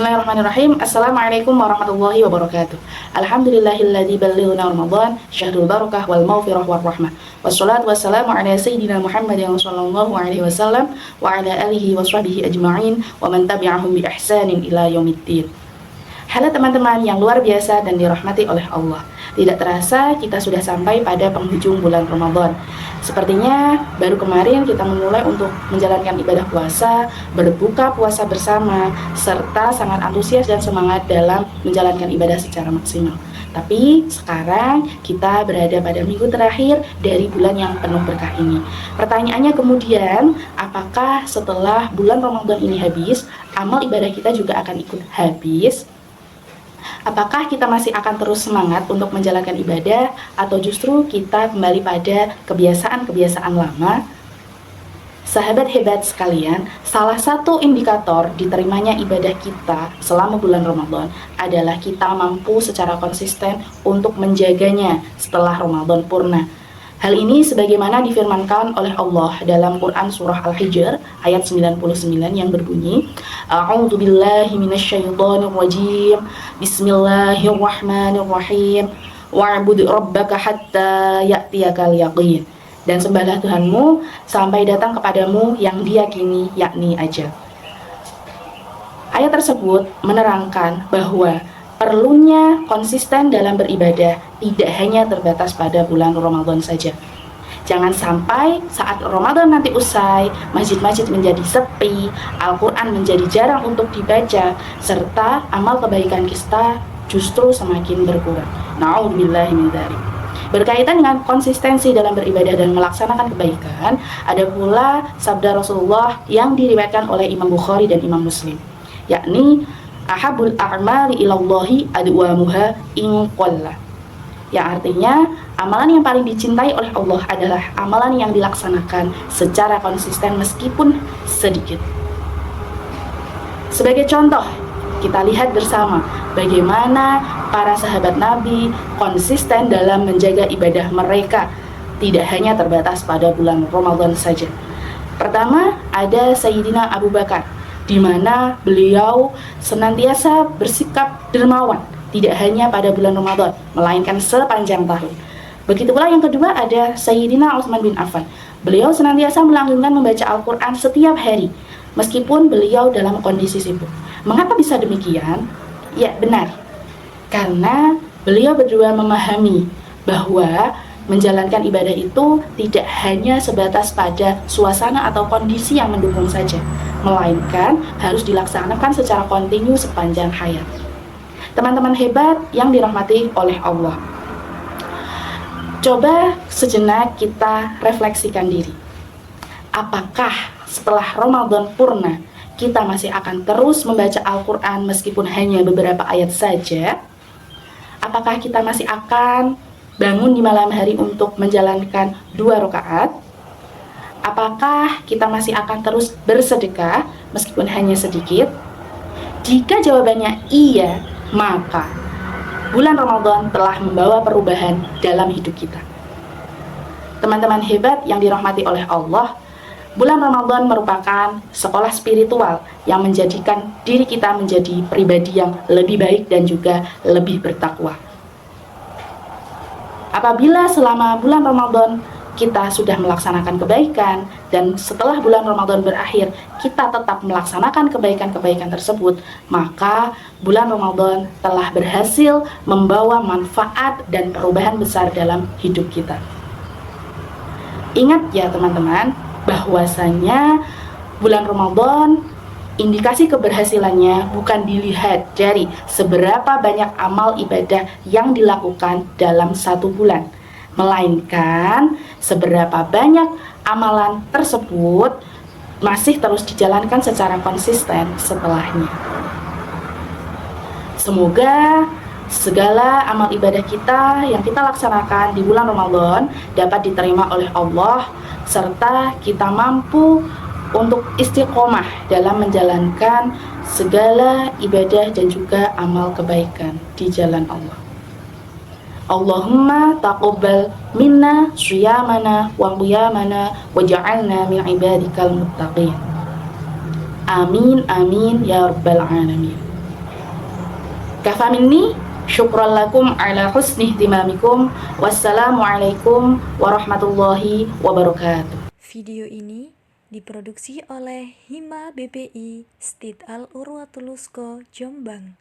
Bismillahirrahmanirrahim. Assalamualaikum warahmatullahi wabarakatuh. Alhamdulillahilladzi ballighna Ramadan syahrul barakah wal maghfirah war rahmah. Wassalatu wassalamu ala sayyidina Muhammadin sallallahu alaihi wasallam wa ala alihi washabihi ajma'in wa man tabi'ahum bi ihsanin ila yaumiddin. Halo teman-teman yang luar biasa dan dirahmati oleh Allah. Tidak terasa kita sudah sampai pada penghujung bulan Ramadan. Sepertinya baru kemarin kita memulai untuk menjalankan ibadah puasa, berbuka puasa bersama, serta sangat antusias dan semangat dalam menjalankan ibadah secara maksimal. Tapi sekarang kita berada pada minggu terakhir dari bulan yang penuh berkah ini. Pertanyaannya kemudian, apakah setelah bulan Ramadan ini habis, amal ibadah kita juga akan ikut habis? Apakah kita masih akan terus semangat untuk menjalankan ibadah atau justru kita kembali pada kebiasaan-kebiasaan lama? Sahabat hebat sekalian, salah satu indikator diterimanya ibadah kita selama bulan Ramadan adalah kita mampu secara konsisten untuk menjaganya setelah Ramadan purna. Hal ini sebagaimana difirmankan oleh Allah dalam Quran surah Al-Hijr ayat 99 yang berbunyi, A'udzu billahi minasyaitonir rajim. Bismillahirrahmanirrahim. Wa'bud rabbaka hatta ya'tiyakal yaqin. Dan sembahlah Tuhanmu sampai datang kepadamu yang diyakini, yakni ajal. Ayat tersebut menerangkan bahwa perlunya konsisten dalam beribadah tidak hanya terbatas pada bulan Ramadan saja. Jangan sampai saat Ramadan nanti usai, masjid-masjid menjadi sepi, Al-Quran menjadi jarang untuk dibaca, serta amal kebaikan kita justru semakin berkurang. Na'udzubillahi min dzalik. Berkaitan dengan konsistensi dalam beribadah dan melaksanakan kebaikan, ada pula sabda Rasulullah yang diriwayatkan oleh Imam Bukhari dan Imam Muslim, yakni ahabul a'mali ilallahi adwamuha in qalla. Yang artinya amalan yang paling dicintai oleh Allah adalah amalan yang dilaksanakan secara konsisten meskipun sedikit. Sebagai contoh, kita lihat bersama bagaimana para sahabat Nabi konsisten dalam menjaga ibadah mereka, tidak hanya terbatas pada bulan Ramadan saja. Pertama, ada Sayyidina Abu Bakar, di mana beliau senantiasa bersikap dermawan, tidak hanya pada bulan Ramadan, melainkan sepanjang tahun. Begitu pula yang kedua ada Sayyidina Utsman bin Affan. Beliau senantiasa melanggengkan membaca Al-Quran setiap hari, meskipun beliau dalam kondisi sibuk. Mengapa bisa demikian? Ya benar, karena beliau berdua memahami bahwa menjalankan ibadah itu tidak hanya sebatas pada suasana atau kondisi yang mendukung saja, melainkan harus dilaksanakan secara kontinu sepanjang hayat. Teman-teman hebat yang dirahmati oleh Allah, coba sejenak kita refleksikan diri. Apakah setelah Ramadan purna kita masih akan terus membaca Al-Quran meskipun hanya beberapa ayat saja? Apakah kita masih akan bangun di malam hari untuk menjalankan 2 rakaat? Apakah kita masih akan terus bersedekah meskipun hanya sedikit? Jika jawabannya iya, maka bulan Ramadan telah membawa perubahan dalam hidup kita. Teman-teman hebat yang dirahmati oleh Allah, bulan Ramadan merupakan sekolah spiritual yang menjadikan diri kita menjadi pribadi yang lebih baik dan juga lebih bertakwa. Apabila selama bulan Ramadan kita sudah melaksanakan kebaikan dan setelah bulan Ramadan berakhir kita tetap melaksanakan kebaikan-kebaikan tersebut, maka bulan Ramadan telah berhasil membawa manfaat dan perubahan besar dalam hidup kita. Ingat ya teman-teman, bahwasanya bulan Ramadan indikasi keberhasilannya bukan dilihat dari seberapa banyak amal ibadah yang dilakukan dalam 1 bulan, melainkan seberapa banyak amalan tersebut masih terus dijalankan secara konsisten setelahnya. Semoga segala amal ibadah kita yang kita laksanakan di bulan Ramadan dapat diterima oleh Allah, serta kita mampu untuk istiqomah dalam menjalankan segala ibadah dan juga amal kebaikan di jalan Allah. Allahumma taqabbal minna syiyamana wa qiyamana waj'alna min ibadikal muttaqin. Amin amin ya rabbal alamin. Kafa minni, syukran lakum ala husni ihtimamikum. Wassalamualaikum warahmatullahi wabarakatuh. Video ini diproduksi oleh Hima BPI Stid Al Urwatulusko Jombang.